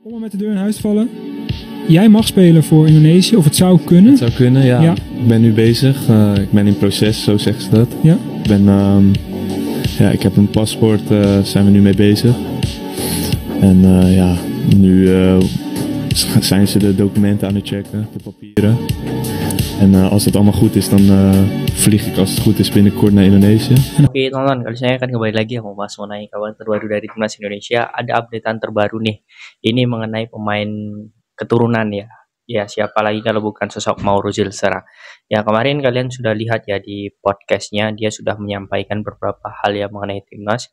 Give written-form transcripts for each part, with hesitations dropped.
Kom maar met de deur in huis vallen. Jij mag spelen voor Indonesië, of het zou kunnen. Het zou kunnen, ja. Ja. Ik ben nu bezig. Ik ben in proces, zo zeggen ze dat. Ja. Ik heb een paspoort, zijn we nu mee bezig. En nu zijn ze de documenten aan het checken, de papieren. En als het allemaal goed is, dan vlieg ik als het goed is binnenkort naar Indonesië. Oke teman-teman, kali saya akan kembali lagi yang membahas mengenai kabar terbaru dari timnas Indonesia. Ada updatean terbaru nih. Ini mengenai pemain keturunan ya. Ya siapa lagi kalau bukan sosok Mauro Zilstra. Ya kemarin kalian sudah lihat ya di podcastnya, dia sudah menyampaikan beberapa hal ya mengenai timnas.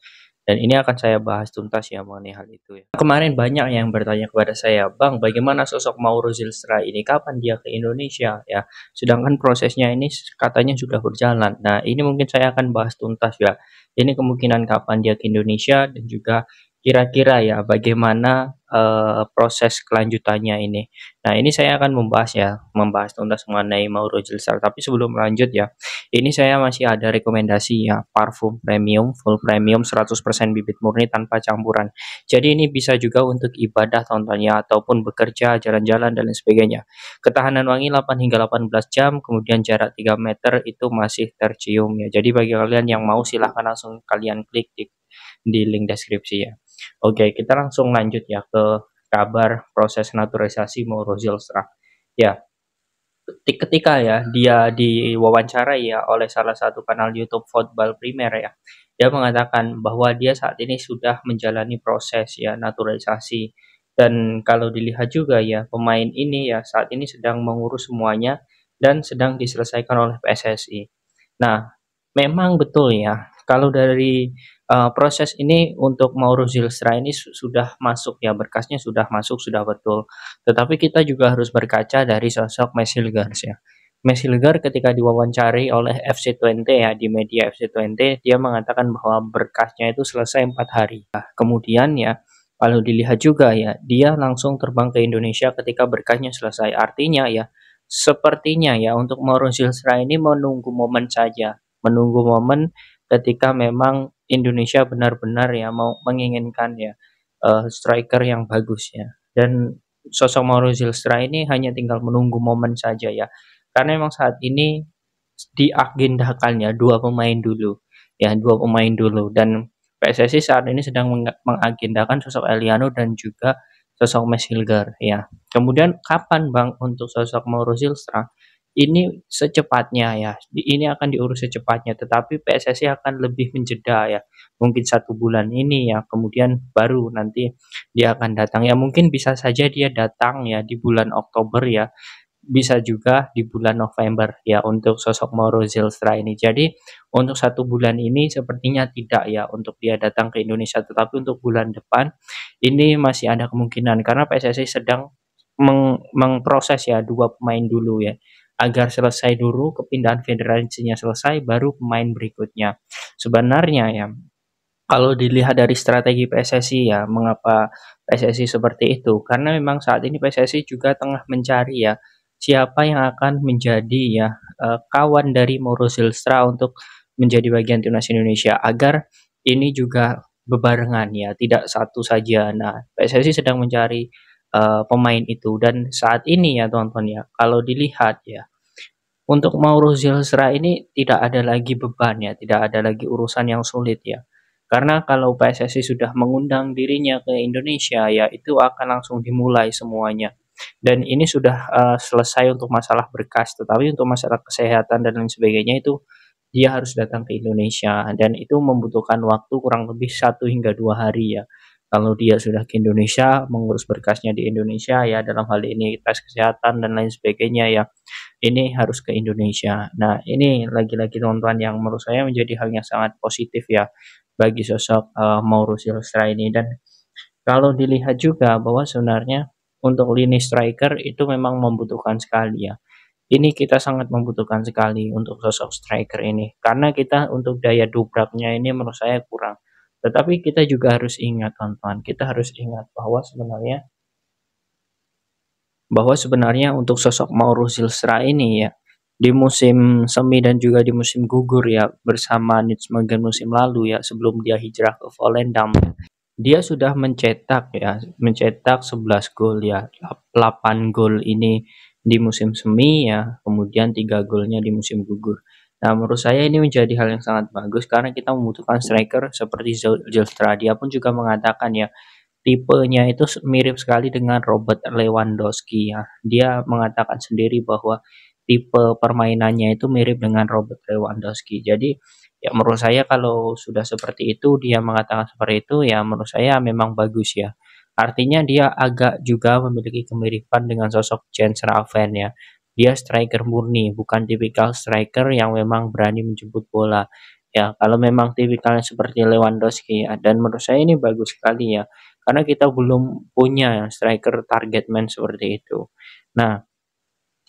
Dan ini akan saya bahas tuntas ya mengenai hal itu ya. Kemarin banyak yang bertanya kepada saya, Bang, bagaimana sosok Mauro Zilstra ini? Kapan dia ke Indonesia? Ya, sedangkan prosesnya ini katanya sudah berjalan. Nah, ini mungkin saya akan bahas tuntas ya. Ini kemungkinan kapan dia ke Indonesia dan juga kira-kira ya bagaimana proses kelanjutannya ini. Nah, ini saya akan membahas tuntas mengenai Mauro Zilstra. Tapi sebelum lanjut ya, ini saya masih ada rekomendasi ya, parfum premium, full premium 100% bibit murni tanpa campuran. Jadi ini bisa juga untuk ibadah tontonnya ataupun bekerja, jalan-jalan dan lain sebagainya. Ketahanan wangi 8 hingga 18 jam, kemudian jarak 3 meter itu masih tercium ya. Jadi bagi kalian yang mau silahkan langsung kalian klik di link deskripsi ya. Oke, kita langsung lanjut ya ke kabar proses naturalisasi Mauro Zilstra. Ya, ketika ya dia diwawancarai ya oleh salah satu kanal YouTube Football Premier ya, dia mengatakan bahwa dia saat ini sudah menjalani proses ya naturalisasi. Dan kalau dilihat juga ya, pemain ini ya saat ini sedang mengurus semuanya dan sedang diselesaikan oleh PSSI. Nah, memang betul ya, kalau dari proses ini untuk Mauro Zilstra ini sudah masuk ya, berkasnya sudah masuk, sudah betul. Tetapi kita juga harus berkaca dari sosok Mesilgers ya. Mesilgers ketika diwawancari oleh FC20 ya, di media FC20, dia mengatakan bahwa berkasnya itu selesai 4 hari. Nah, kemudian ya, kalau dilihat juga ya, dia langsung terbang ke Indonesia ketika berkasnya selesai. Artinya ya, sepertinya ya untuk Mauro Zilstra ini menunggu momen saja. Menunggu momen ketika memang Indonesia benar-benar ya mau menginginkan ya striker yang bagus ya. Dan sosok Mauro Zilstra ini hanya tinggal menunggu momen saja ya. Karena memang saat ini diagendakannya dua pemain dulu. Ya, dua pemain dulu, dan PSSI saat ini sedang mengagendakan sosok Eliano dan juga sosok Mesilgers ya. Kemudian kapan Bang untuk sosok Mauro Zilstra? Ini secepatnya ya, ini akan diurus secepatnya, tetapi PSSI akan lebih menjeda ya, mungkin 1 bulan ini ya, kemudian baru nanti dia akan datang ya, mungkin bisa saja dia datang ya di bulan Oktober ya, bisa juga di bulan November ya untuk sosok Mauro Zilstra ini. Jadi untuk 1 bulan ini sepertinya tidak ya untuk dia datang ke Indonesia, tetapi untuk bulan depan ini masih ada kemungkinan karena PSSI sedang mengproses ya dua pemain dulu ya, agar selesai dulu kepindahan federasinya selesai baru pemain berikutnya. Sebenarnya ya kalau dilihat dari strategi PSSI ya, mengapa PSSI seperti itu? Karena memang saat ini PSSI juga tengah mencari ya siapa yang akan menjadi ya kawan dari Mauro Zilstra untuk menjadi bagian timnas Indonesia agar ini juga bebarengan ya, tidak satu saja. Nah, PSSI sedang mencari pemain itu, dan saat ini ya teman-teman ya, kalau dilihat ya untuk Mauro Zilstra ini tidak ada lagi beban ya, tidak ada lagi urusan yang sulit ya. Karena kalau PSSI sudah mengundang dirinya ke Indonesia ya, itu akan langsung dimulai semuanya. Dan ini sudah selesai untuk masalah berkas, tetapi untuk masalah kesehatan dan lain sebagainya itu dia harus datang ke Indonesia, dan itu membutuhkan waktu kurang lebih 1 hingga 2 hari ya. Kalau dia sudah ke Indonesia, mengurus berkasnya di Indonesia ya, dalam hal ini tes kesehatan dan lain sebagainya ya, ini harus ke Indonesia. Nah, ini lagi-lagi teman-teman yang menurut saya menjadi hal yang sangat positif ya bagi sosok Mauro Zilstra ini. Dan kalau dilihat juga bahwa sebenarnya untuk lini striker itu memang membutuhkan sekali ya. Ini kita sangat membutuhkan sekali untuk sosok striker ini, karena kita untuk daya dobraknya ini menurut saya kurang. Tetapi kita juga harus ingat teman-teman, kita harus ingat bahwa sebenarnya untuk sosok Mauro Zilstra ini ya, di musim semi dan juga di musim gugur ya bersama Nijmegen musim lalu ya, sebelum dia hijrah ke Volendam, dia sudah mencetak 11 gol ya, 8 gol ini di musim semi ya, kemudian 3 golnya di musim gugur. Nah, menurut saya ini menjadi hal yang sangat bagus karena kita membutuhkan striker seperti Zolstra. Dia pun juga mengatakan ya, tipenya itu mirip sekali dengan Robert Lewandowski ya. Dia mengatakan sendiri bahwa tipe permainannya itu mirip dengan Robert Lewandowski. Jadi ya menurut saya kalau sudah seperti itu dia mengatakan seperti itu ya menurut saya memang bagus ya. Artinya dia agak juga memiliki kemiripan dengan sosok Jens Raven ya. Dia striker murni, bukan tipikal striker yang memang berani menjemput bola. Ya, kalau memang tipikalnya seperti Lewandowski ya, dan menurut saya ini bagus sekali ya karena kita belum punya striker target man seperti itu. Nah,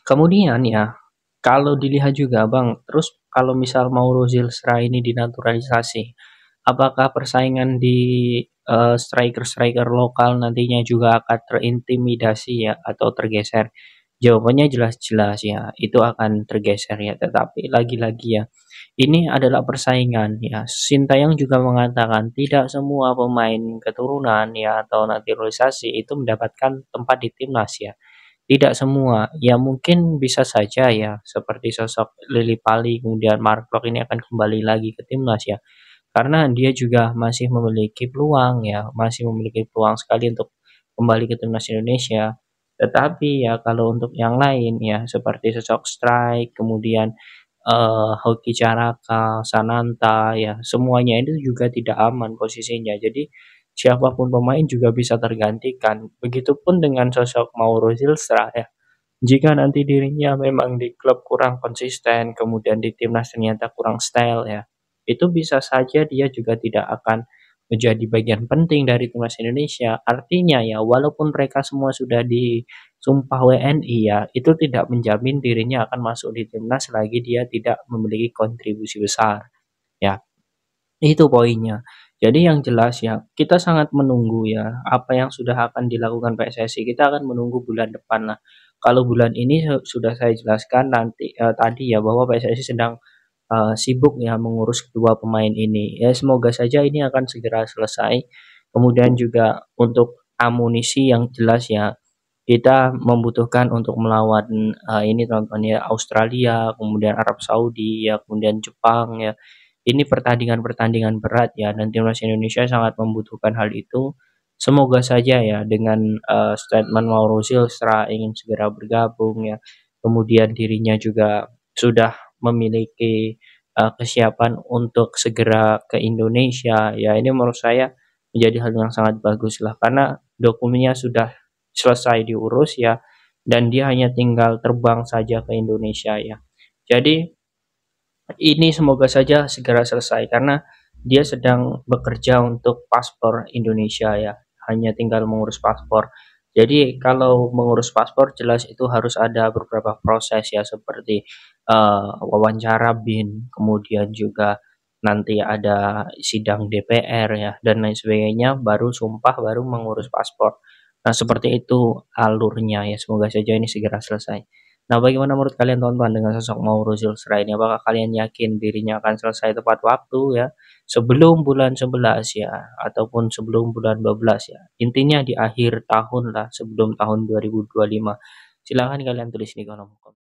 kemudian ya, kalau dilihat juga Bang, terus kalau misal Mauro Zilstra ini dinaturalisasi, apakah persaingan di striker-striker lokal nantinya juga akan terintimidasi ya atau tergeser? Jawabannya jelas-jelas ya, itu akan tergeser ya, tetapi lagi-lagi ya, ini adalah persaingan ya. Sintayong juga mengatakan tidak semua pemain keturunan ya atau naturalisasi itu mendapatkan tempat di timnas ya. Tidak semua, ya mungkin bisa saja ya seperti sosok Lily Pali kemudian Mark Klok ini akan kembali lagi ke timnas ya. Karena dia juga masih memiliki peluang ya, masih memiliki peluang sekali untuk kembali ke timnas Indonesia. Tetapi ya kalau untuk yang lain ya seperti sosok Strike kemudian Hoki Caraka, Sananta, ya semuanya itu juga tidak aman posisinya. Jadi siapapun pemain juga bisa tergantikan. Begitupun dengan sosok Mauro Zilstra ya. Jika nanti dirinya memang di klub kurang konsisten, kemudian di timnas ternyata kurang style ya, itu bisa saja dia juga tidak akan menjadi bagian penting dari timnas Indonesia. Artinya ya, walaupun mereka semua sudah disumpah WNI ya, itu tidak menjamin dirinya akan masuk di timnas selagi dia tidak memiliki kontribusi besar. Ya, itu poinnya. Jadi yang jelas ya, kita sangat menunggu ya, apa yang sudah akan dilakukan PSSI. Kita akan menunggu bulan depan lah. Kalau bulan ini sudah saya jelaskan nanti tadi ya bahwa PSSI sedang sibuk ya mengurus kedua pemain ini. Ya semoga saja ini akan segera selesai. Kemudian juga untuk amunisi yang jelas ya, kita membutuhkan untuk melawan ini contohnya Australia, kemudian Arab Saudi ya, kemudian Jepang ya. Ini pertandingan-pertandingan berat ya dan timnas Indonesia sangat membutuhkan hal itu. Semoga saja ya dengan statement Mauro Silstra ingin segera bergabung ya. Kemudian dirinya juga sudah memiliki kesiapan untuk segera ke Indonesia. Ya ini menurut saya menjadi hal yang sangat bagus lah karena dokumennya sudah selesai diurus ya dan dia hanya tinggal terbang saja ke Indonesia ya. Jadi ini semoga saja segera selesai karena dia sedang bekerja untuk paspor Indonesia ya, hanya tinggal mengurus paspor. Jadi kalau mengurus paspor jelas itu harus ada beberapa proses ya seperti wawancara BIN, kemudian juga nanti ada sidang DPR ya dan lain sebagainya, baru sumpah, baru mengurus paspor. Nah, seperti itu alurnya ya. Semoga saja ini segera selesai. Nah, bagaimana menurut kalian teman-teman dengan sosok Mauro Zulstra ini? Apakah kalian yakin dirinya akan selesai tepat waktu ya? Sebelum bulan 11 ya, ataupun sebelum bulan 12 ya. Intinya di akhir tahun lah, sebelum tahun 2025. Silahkan kalian tulis di kolom komentar.